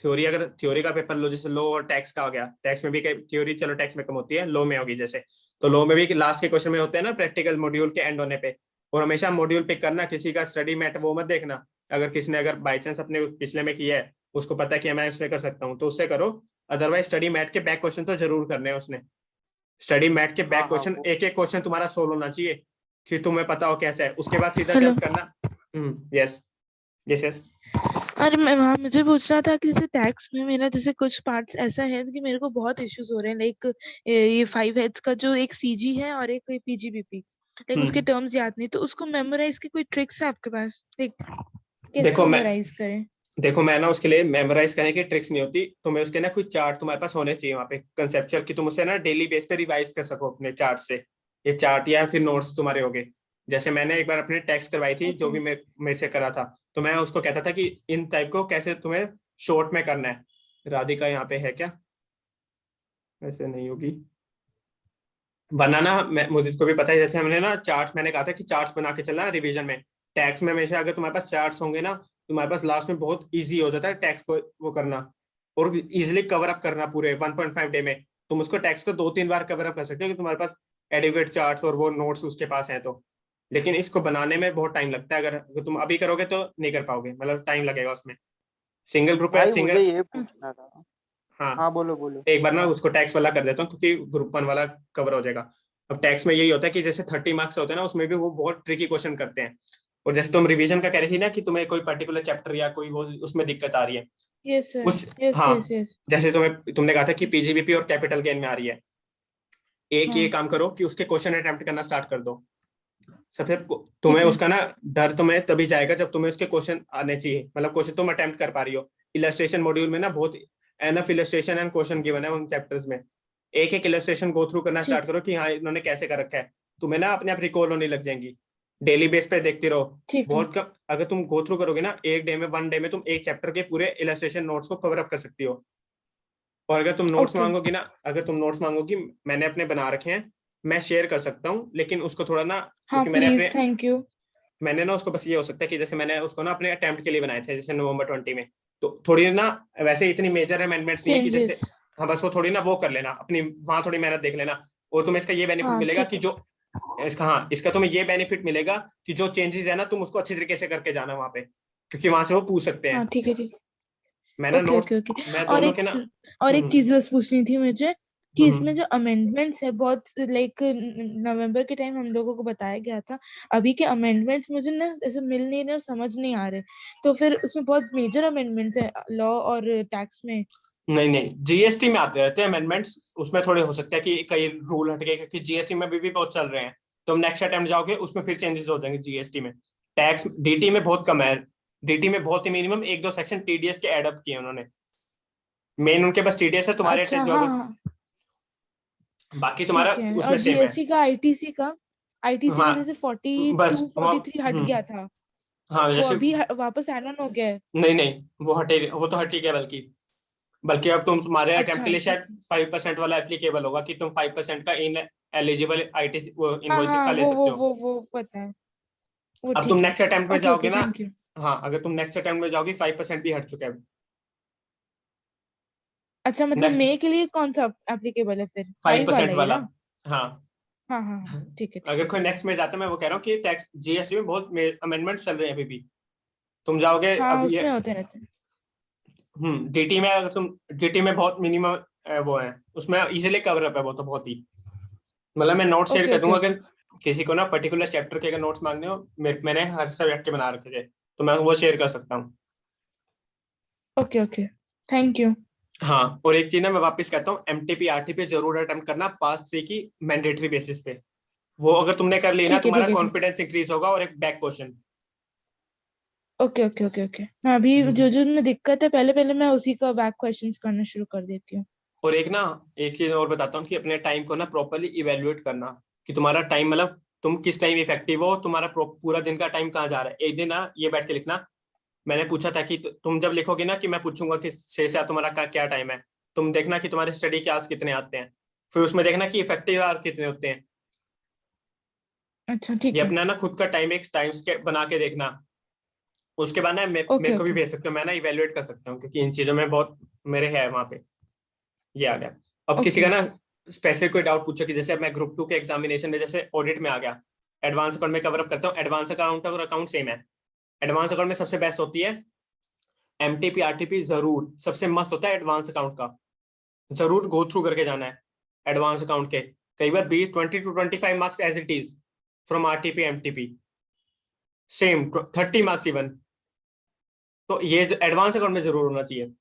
थ्योरी, अगर थ्योरी का पेपर लो, जैसे लो और टैक्स का हो गया, टैक्स में भी थ्योरी चलो टैक्स में कम होती है, लो में होगी जैसे, तो लो में भी लास्ट के क्वेश्चन में होते हैं ना प्रैक्टिकल मॉड्यूल के एंड होने पे। और हमेशा मॉड्यूल पिक करना, किसी का स्टडी मैट वो मत देखना। अगर किसी ने अगर बाई चांस अपने पिछले में किया है, उसको पता है कि मैं उसमें कर सकता हूँ तो उससे करो। अदरवाइज स्टडी मैट के बैक क्वेश्चन तो जरूर करने हैं उसने। स्टडी मैट के बैक हाँ क्वेश्चन, वो एक एक क्वेश्चन तुम्हारा सोल्व होना चाहिए कि तुम्हें पता हो कैसा है, उसके बाद सीधा हेलो। जंप करना। Yes yes yes. अरे मैं वहाँ मुझे पूछना था कि जैसे टैक्स में मेरा जैसे कुछ पार्ट्स ऐसा है कि मेरे को बहुत इश्यूज हो रहे हैं, लाइक ये 5 हेड्स का जो एक सीजी है और एक पीजीबीपी, लाइक उसके टर्म्स याद नहीं, तो उसको मेमोराइज की कोई ट्रिक्स है आपके पास, लाइक कैसे देखो मैं मेमोराइज करें? देखो मैं ना उसके लिए मेमोराइज करने की ट्रिक्स नहीं होती, तुम्हें उसके ना कुछ चार्ट तुम्हारे पास होने चाहिए वहाँ पे कंसेप्चुअल, कि तुम उसे ना डेली बेस पे रिवाइज कर सको अपने चार्ट से। ये चार्ट या फिर नोट्स तुम्हारे होंगे। जैसे मैंने एक बार अपने टैक्स करवाई थी, जो भी मेरे से करा था, तो मैं उसको कहता था कि इन टाइप को कैसे तुम्हें शॉर्ट में करना है। राधिका यहाँ पे है क्या? ऐसे नहीं होगी बनाना, मुझे को भी पता है। जैसे हमने ना चार्ट, मैंने कहा था कि चार्ट्स बना के चलना रिवीजन में। टैक्स में हमेशा अगर तुम्हारे पास चार्ट्स होंगे ना, तुम्हारे पास लास्ट में बहुत इजी हो जाता है टैक्स को वो करना, और इजिली कवर अप करना पूरे 1.5 डे में। तुम उसको टैक्स को 2-3 बार कवर अप कर सकते हो कि तुम्हारे पास एडिक्वेट चार्ट्स और वो नोट्स उसके पास हैं तो। लेकिन इसको बनाने में बहुत टाइम लगता है, अगर तुम अभी करोगे तो नहीं कर पाओगे, मतलब टाइम लगेगा उसमें। सिंगल ग्रुप है, भाई सिंगल। मुझे ये पूछना था। हाँ हाँ बोलो बोलो। एक बार ना उसको टैक्स वाला कर देता हूँ, क्योंकि ग्रुप 1 वाला कवर हो जाएगा। अब टैक्स में यही होता है कि जैसे 30 मार्क्स होते हैं ना, उसमें भी वो बहुत ट्रिकी क्वेश्चन करते हैं। और जैसे तुम रिवीजन का कह रही थी ना कि तुम्हें कोई पर्टिकुलर चैप्टर या कोई वो उसमें दिक्कत आ रही है यस सर, कुछ, यस हाँ यस यस। जैसे तुमने कहा था कि पीजीबीपी और कैपिटल गेन में आ रही है, एक ये काम करो कि उसके क्वेश्चन अटेम्प्ट करना स्टार्ट कर दो सबसे। तुम्हें है। उसका ना डर तुम्हें तभी जाएगा जब तुम्हें उसके क्वेश्चन आने चाहिए, मतलब क्वेश्चन तुम अटेम्प्ट कर पा रही हो। इलस्ट्रेशन मॉड्यूल में ना बहुत enough illustration and question given है उन चैप्टर्स में। एक एक इलस्ट्रेशन गो थ्रू करना स्टार्ट ठीक करो कि हाँ इन्होंने कैसे कर रखा है, तुम्हें ना अपने आप रिकॉल होने लग जाएंगी। डेली बेस पे देखती रहो। ठीक है। बहुत कम, अगर तुम गो थ्रू करोगे ना एक डे में, 1 डे में तुम एक चैप्टर के पूरे इलस्ट्रेशन नोट्स को कवर अप कर सकती हो। और अगर तुम नोट्स ओके मांगोगी ना, अगर तुम नोट्स मांगोगी, मैंने अपने बना रखे हैं, मैं शेयर कर सकता हूँ, लेकिन उसको थोड़ा ना, हाँ क्योंकि मैंने प्लीज, अपने थैंक यू। मैंने ना उसको बस ये हो सकता है कि जैसे मैंने उसको ना अपने अटेम्प्ट के लिए बनाए थे, जैसे नवंबर 20 में, तो थोड़ी ना वैसे इतनी मेजर अमेंडमेंट्स नहीं है कि जैसे, चेंजेस। हाँ बस वो थोड़ी ना वो कर लेना अपनी, वहां थोड़ी मेहनत देख लेना। और तुम्हें इसका ये बेनिफिट हाँ मिलेगा ठीक कि है। जो इसका, हाँ इसका तुम्हें ये बेनिफिट मिलेगा कि जो चेंजेस है ना तुम उसको अच्छी तरीके से करके जाना वहां पे, क्योंकि वहां से वो पूछ सकते हाँ हैं। ठीक है ठीक। मैं ना ओके नोट्स, ओके ओके। मैं और दोनों के ना और एक हम्म, चीज बस पूछनी थी मुझे कि इसमें हम्म, जो अमेंडमेंट्स है, बहुत लाइक नवंबर के टाइम हम लोगों को बताया गया था, अभी के अमेंडमेंट्स मुझे ना ऐसे मिल नहीं रहे और समझ नहीं आ रहे, तो फिर उसमें बहुत मेजर अमेंडमेंट्स है लॉ और टैक्स में। नहीं नहीं, जीएसटी में आते रहते हैं अमेंडमेंट्स, उसमें थोड़े हो सकता है कि कई रूल हट गए, क्योंकि जीएसटी में भी बहुत चल रहे हैं। तुम नेक्स्ट अटेम्प्ट जाओगे उसमें फिर चेंजेस हो जाएंगे जीएसटी में। टैक्स डीटी में बहुत कम है, डीटी में बहुत ही मिनिमम 1-2 सेक्शन टीडीएस के एड अप किए उन्होंने। मेन उनके पास टीडीएस है, तुम्हारे अच्छा जो हाँ अगर हाँ। बाकी तुम्हारा ठीक है। और उसमें सेम है। बीएससी का आईटीसी का, आईटीसी में हाँ जैसे 42 बस वो 43 हट गया था, हाँ वो जैसे अभी वापस ऐड ऑन हो गया है। नहीं वो तो हट ही गया, बल्कि बल्कि अब तुम्हारे अटेम्प्ट के अच्छा लिए ठीक शायद है। 5% वाला एप्लीकेबल होगा कि तुम 5% का इन एलिजिबल आईटी वो हाँ इनवॉइसेस हाँ, का ले सकते हो। वो पता है, वो अब तुम ठीक है। नेक्स्ट अटेम्प्ट में ओके जाओगे ओके, ना, थैंक यू। हाँ अगर तुम नेक्स्ट अटेम्प्ट में जाओगे 5% भी हट चुका है। अच्छा, मतलब नेक्स्ट मई के लिए कौन सा एप्लीकेबल है फिर? 5% 5 वाला ही वाला, ना? हाँ। हाँ हाँ हाँ, ठीक है ठीक अगर है। कोई नेक्स्ट में जाता है, मैं वो कह रहा हूँ कि टैक्स जीएसटी में बहुत अमेंडमेंट चल रहे हैं अभी भी। तुम जाओगे हाँ, अब ये उसमें होते रहते हैं। डीटी में, अगर तुम डीटी में बहुत मिनिमम वो है, उसमें इजीली कवर अप है वो तो बहुत ही। मतलब मैं नोट शेयर ओके कर ओके दूंगा, ओके। अगर किसी को ना पर्टिकुलर चैप्टर के अगर नोट्स मांगने हो, मैंने हर सब्जेक्ट के बना रखे थे, तो मैं वो शेयर कर सकता हूँ। Okay okay, thank you. हाँ और एक चीज ना मैं वापस कहता हूँ, एमटीपी आरटीपी जरूर अटेम्प्ट करना पास 3 की मैंडेटरी बेसिस पे। वो अगर तुमने कर ली ना, ठीक है तुम्हारा ठीक है ठीक। कॉन्फिडेंस इंक्रीज होगा, और एक back question. Okay okay okay okay, मैं अभी जो जो में दिक्कत है, पहले पहले मैं उसी का बैक क्वेश्चंस करना शुरू कर देती हूँ। और एक चीज और बताता हूँ कि अपने टाइम को ना प्रॉपरली इवेल्युएट करना, कि तुम्हारा टाइम मतलब तुम किस टाइम इफेक्टिव हो, तुम्हारा पूरा दिन का टाइम कहाँ जा रहा है। एक दिन ना ये बैठ के लिखना, मैंने पूछा था कि तुम जब लिखोगे ना कि मैं पूछूंगा कि 6 से तुम्हारा क्या टाइम है, तुम देखना कि तुम्हारे स्टडी के आवर्स कितने आते हैं, फिर उसमें देखना कि इफेक्टिव आवर कितने होते हैं। अच्छा ये ठीक है। अपना ना खुद का टाइम बना के देखना। उसके बाद ना ओके मेरे को भी ओके भेज सकते हो, मैं ना इवेल्युएट कर सकता हूँ, क्योंकि इन चीजों में बहुत मेरे है वहां पे। ये आ गया। अब किसी ओके का ना ओके। स्पेसिफिक कोई डाउट पूछो, कि जैसे अब मैं ग्रुप 2 के एग्जामिनेशन में जैसे ऑडिट में आ गया, एडवांस अकाउंट में कवर अप करता हूँ। एडवांस अकाउंट और अकाउंट सेम है। एडवांस अकाउंट में सबसे बेस्ट होती है एमटीपी आरटीपी, जरूर सबसे मस्त होता है एडवांस अकाउंट का। जरूर गो थ्रू करके जाना है एडवांस अकाउंट के। कई बार 20 to 25 marks as it is from RTP MTP, same 30 marks even. तो ये एडवांस अकाउंट में जरूर होना चाहिए।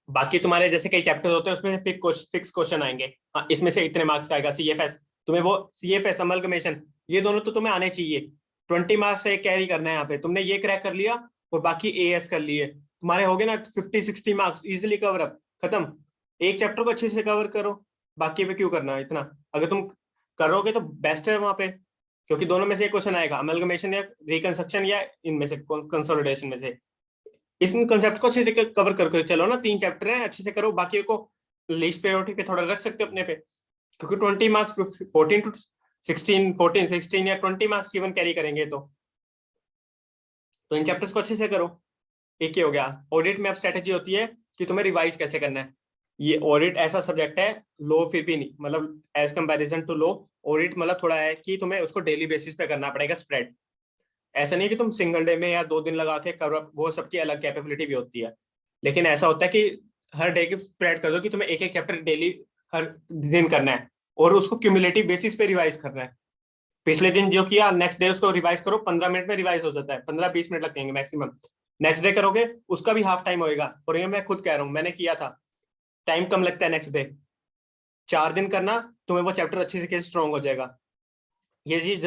बाकी तुम्हारे जैसे कई चैप्टर्स होते हैं, उसमें फिक्स क्वेश्चन आएंगे, हाँ इसमें से इतने मार्क्स का आएगा। सीएफएस, तुम्हें वो सीएफएस अमलगमेशन, ये दोनों तो तुम्हें आने चाहिए। 20 मार्क्स से कैरी करना है यहाँ पे, तुमने ये क्रैक कर लिया और बाकी एएस कर लिए, तुम्हारे हो गए ना 50-60 मार्क्स इजिली कवर अप, खत्म। एक चैप्टर को अच्छे से कवर करो, बाकी पे क्यों करना है इतना। अगर तुम करोगे तो बेस्ट है वहां पे, क्योंकि दोनों में से एक क्वेश्चन आएगा, अमलगमेशन या रिकंस्ट्रक्शन, या इनमें से कंसोलिडेशन में से। इस कंसेप्ट को अच्छे से कवर करके चलो ना, 3 चैप्टर हैं अच्छे से करो, बाकी को लीस्ट प्रायोरिटी पे थोड़ा रख सकते हो अपने पे, क्योंकि 20 मार्क्स 14 to 16 या 20 मार्क्स इवन कैरी करेंगे तो इन चैप्टर्स को अच्छे से करो। एक ही हो गया। ऑडिट में अब स्ट्रेटेजी होती है कि तुम्हें रिवाइज कैसे करना है। ये ऑडिट ऐसा सब्जेक्ट है, लो फिर भी नहीं, मतलब as comparison to law, audit मतलब थोड़ा है कि तुम्हें उसको डेली बेसिस पे करना पड़ेगा स्प्रेड। ऐसा नहीं कि तुम सिंगल डे में या 2 दिन लगा के कवर, वो सबकी अलग कैपेबिलिटी भी होती है। लेकिन ऐसा होता है कि हर डे की स्प्रेड कर दो, कि तुम्हें एक एक चैप्टर डेली हर दिन करना है, और उसको क्यूमुलेटिव बेसिस पे रिवाइज करना है। पिछले दिन जो किया नेक्स्ट डे उसको रिवाइज करो, 15 मिनट में रिवाइज हो जाता है, 15-20 मिनट लगेंगे मैक्सिमम। नेक्स्ट डे करोगे उसका भी हाफ टाइम होएगा, और ये मैं खुद कह रहा हूँ, मैंने किया था। टाइम कम लगता है नेक्स्ट डे, 4 दिन करना, तुम्हें वो चैप्टर अच्छे से स्ट्रॉन्ग हो जाएगा। ये चीज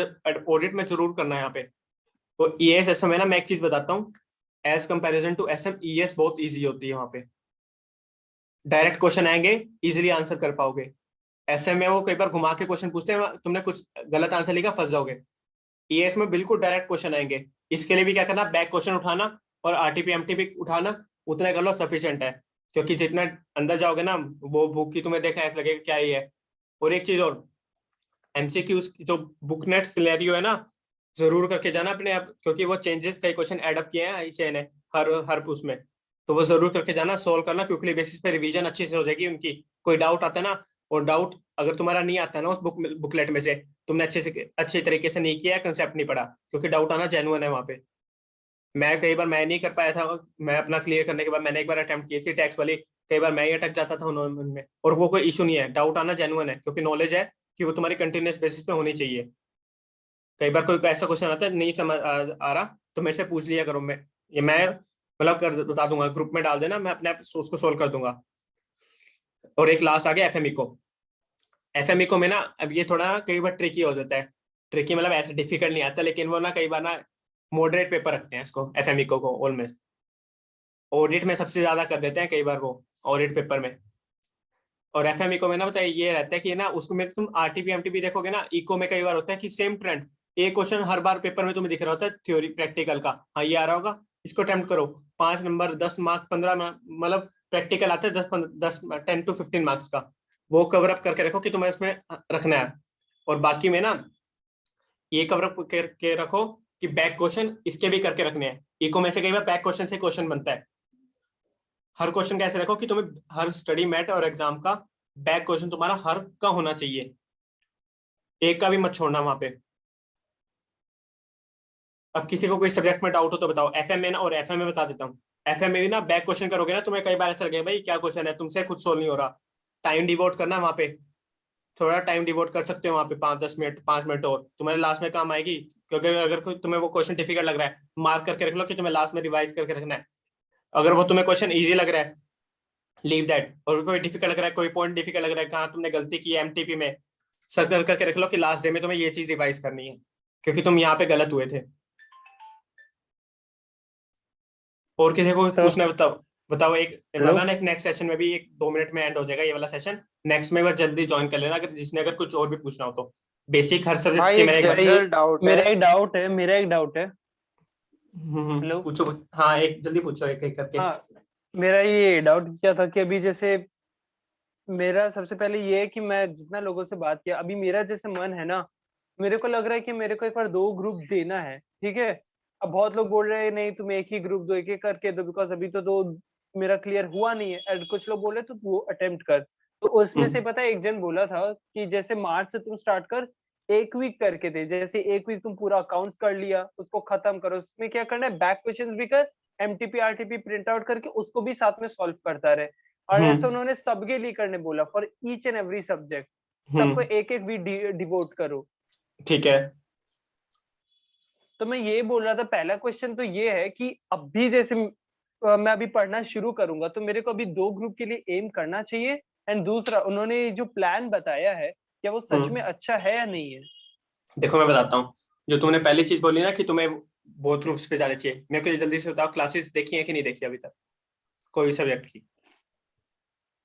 ऑडिट में जरूर करना है यहाँ पे। तो ईएस एसएम है ना, मैं एक चीज बताता हूँ, as comparison to SM ES बहुत इजी होती है। वहां पे डायरेक्ट क्वेश्चन आएंगे, इजीली आंसर कर पाओगे। एसएम में वो कई बार घुमा के क्वेश्चन पूछते हैं, तुमने कुछ गलत आंसर लिखा, फंस जाओगे। ईएस में बिल्कुल डायरेक्ट क्वेश्चन आएंगे। इसके लिए भी क्या करना, बैक क्वेश्चन उठाना और आरटीपी एमटीपी उठाना, उतना कर लो सफिशिएंट है। क्योंकि जितना अंदर जाओगे ना, वो बुक की तुम्हें देखा ऐसा लगेगा क्या ही है। और एक चीज और, एमसीक्यूज जो बुक नेट सिनेरियो है ना, जरूर करके जाना अपने आप, क्योंकि वो चेंजेस कई क्वेश्चन एड अप किए हैं इसे ने हर उसमें। तो वो जरूर करके जाना, सोल्व करना, क्योंकि बेसिस पे रिवीजन अच्छे से हो जाएगी उनकी। कोई डाउट आता है ना, और डाउट अगर तुम्हारा नहीं आता है ना उस बुकलेट में से, तुमने अच्छे तरीके से नहीं किया, कंसेप्ट नहीं पढ़ा, क्योंकि डाउट आना जेन्युइन है वहां पे। मैं कई बार मैं नहीं कर पाया था, मैं अपना क्लियर करने के बाद मैंने एक बार अटेम्प्ट की थी टैक्स वाली, कई बार मैं ही अटक जाता था उनमें। और वो कोई इशू नहीं है, डाउट आना जेन्युइन है, क्योंकि नॉलेज है कि वो तुम्हारी कंटिन्यूस बेसिस पे होनी चाहिए। कई बार कोई ऐसा क्वेश्चन आता है नहीं समझ आ रहा, तो मेरे से पूछ लिया करो, मैं मतलब कर बता दूंगा, ग्रुप में डाल देना, मैं अपने आप उसको सोल्व कर दूंगा। और एक लास्ट आ गया एफएमई को। एफएमई को में ना अब ये थोड़ा कई बार ट्रिकी हो जाता है। ट्रिकी मतलब ऐसा डिफिकल्ट नहीं आता, लेकिन वो ना कई बार ना मॉडरेट पेपर रखते हैं इसको, एफएमई को ऑलमोस्ट ऑडिट में सबसे ज्यादा कर देते हैं कई बार वो, ऑडिट पेपर में। और एफएम इको में ना बताइए ये रहता है कि ना उसको में तुम आरटीपी एमटीपी देखोगे ना, इको में कई बार होता है कि सेम ट्रेंड, एक क्वेश्चन हर बार पेपर में तुम्हें दिख रहा होता है थ्योरी प्रैक्टिकल का, हाँ ये आ रहा होगा, इसको अटेम्प्ट करो, 5 नंबर 10 मार्क 15 मतलब प्रैक्टिकल आते हैं 10 to 15 मार्क्स का, वो कवर अप करके रखो कि तुम्हें इसमें रखना है। और बाकी में ना ये कवर अप करके रखो कि बैक क्वेश्चन इसके भी करके रखने हैं, इको में से कई बार बैक क्वेश्चन से क्वेश्चन बनता है, हर क्वेश्चन कैसे रखो कि तुम्हें हर स्टडी मैट और एग्जाम का बैक क्वेश्चन तुम्हारा हर का होना चाहिए, एक का भी मत छोड़ना वहां पे। अब किसी को कोई सब्जेक्ट में डाउट हो तो बताओ, एफएम में ना, और एफएम में बता देता हूँ, एफएम में भी ना बैक क्वेश्चन करोगे ना तुम्हें कई बार ऐसा लगेगा भाई क्या क्वेश्चन है, तुमसे खुद सोल्व नहीं हो रहा, टाइम डिवोट करना वहां पे, थोड़ा टाइम डिवोट कर सकते हो वहां पे, 5-10 मिनट 5 मिनट और तुम्हारे लास्ट में काम आएगी, क्योंकि अगर तुम्हें वो क्वेश्चन डिफिकल्ट लग रहा है मार्क करके रख लो कि तुम्हें लास्ट में रिवाइज करके रखना है, अगर वो तुम्हें क्वेश्चन ईजी लग रहा है लीव दैट, और कोई डिफिकल्ट लग रहा है, कोई पॉइंट डिफिकल्ट लग रहा है, कहाँ तुमने गलती की है एमटीपी में, सर्कल करके रख लो कि लास्ट डे में तुम्हें ये चीज रिवाइज करनी है क्योंकि तुम यहाँ पे गलत हुए थे। और किसी को तो पूछना है बताओ एक, हेलो? वरना एक नेक्स्ट सेशन में भी 1-2 मिनट में एंड हो जाएगा ये वाला सेशन, नेक्स्ट में बस जल्दी ज्वाइन कर लेना अगर जिसने अगर कुछ और भी पूछना हो तो, बेसिक हर सब्जेक्ट भाई के एक मेरा एक जनरल डाउट मेरा है। एक डाउट है हेलो? पूछो, हाँ एक जल्दी पूछो एक एक करके। हाँ, मेरा ये डाउट क्या था कि अभी जैसे मेरा सबसे पहले ये है कि मैं जितना लोगों से बात किया, अभी मेरा जैसे मन है ना, मेरे को लग रहा है कि मेरे को एक बार 2 ग्रुप देना है, ठीक है? अब बहुत लोग बोल रहे हैं नहीं तुम एक ही ग्रुप दो, एक-एक करके दो, बिकॉज़ अभी तो 2 मेरा क्लियर हुआ नहीं है, एंड कुछ लोग बोल रहे तो वो अटेम्प्ट कर। तो उसमें से पता है एक जन बोला था कि जैसे मार्च से तुम स्टार्ट कर, 1 वीक करके दे, जैसे 1 वीक तुम पूरा अकाउंट्स कर लिया, उसको खत्म करो, उसमें क्या करना है, बैक क्वेश्चंस भी कर, एमटीपी, आरटीपी प्रिंट आउट करके उसको भी साथ में सॉल्व करता रहे। और ऐसा उन्होंने सबके लिए करने बोला, for each and every subject, सबको एक-एक वीक डिवोट करो। ठीक है, तो मैं ये बोल रहा था, पहला क्वेश्चन तो ये है कि अभी जैसे मैं अभी पढ़ना शुरू करूंगा तो मेरे को अभी 2 ग्रुप के लिए एम करना चाहिए, एंड दूसरा उन्होंने जो प्लान बताया है क्या वो सच में अच्छा है या नहीं है? देखो मैं बताता हूँ, जो तुमने पहली चीज बोली ना कि तुम्हें बोथ ग्रुप्स पे जाना चाहिए, मेरे को ये जल्दी से बताओ क्लासेस देखी है कि नहीं देखी अभी तक कोई सब्जेक्ट की?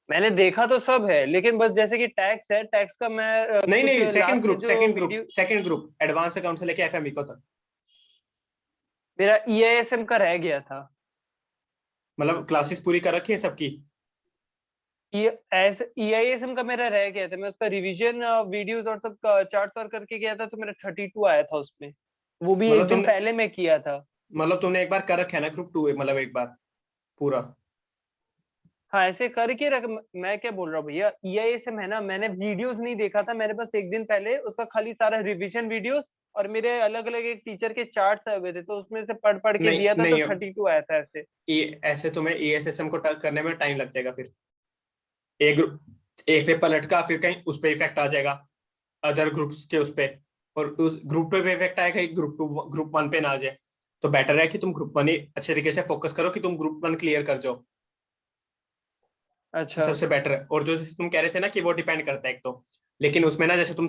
मैंने देखा तो सब है, लेकिन बस जैसे कि टैक्स है, टैक्स का मैं नहीं नहीं, video second group advance account से लेके एफएम इको तक, मेरा ईआईएसएम का रह गया था। मतलब क्लासेस पूरी कर रखी है सबकी? ईआईएसएम का मेरा रह गया था, मैं उसका रिवीजन वीडियोस और सब चार्ट्स और करके गया था, तो मेरा 32 आया था उसमें, वो भी मतलब एक दिन तुमने पहले मैं किया था। मतलब तुमने एक बार कर रखा है ना ग्रुप 2, मतलब एक बार पूरा? हाँ, ऐसे करके रख, मैं क्या बोल रहा हूँ भैया, ईआईएसएम है ना, मैंने वीडियोस नहीं देखा था, मैंने बस एक दिन पहले उसका खाली सारा रिवीजन वीडियोस और मेरे अलग अलग एक टीचर के चार्ट्स आए हुए थे, तो उसमें से पढ़ पढ़ के नहीं दिया था, नहीं, तो 32 आया था ऐसे। ऐसे तुम्हें ईएसएसएम को टक करने में टाइम लग जाएगा, फिर एक ग्रुप एक पेपर लटका फिर कहीं उस पे इफेक्ट आ जाएगा अदर ग्रुप्स के उस पे, और उस ग्रुप 2 पे इफेक्ट आएगा, ग्रुप 1 पे ना आ जाए, तो बेटर है कि तुम ग्रुप 1 ही अच्छे तरीके से फोकस करो कि तुम ग्रुप 1 क्लियर कर जाओ, तो अच्छा। सबसे बेटर है। और जो तुम कह रहे थे ना कि वो डिपेंड करता है एक तो, लेकिन उसमें ना जैसे तुम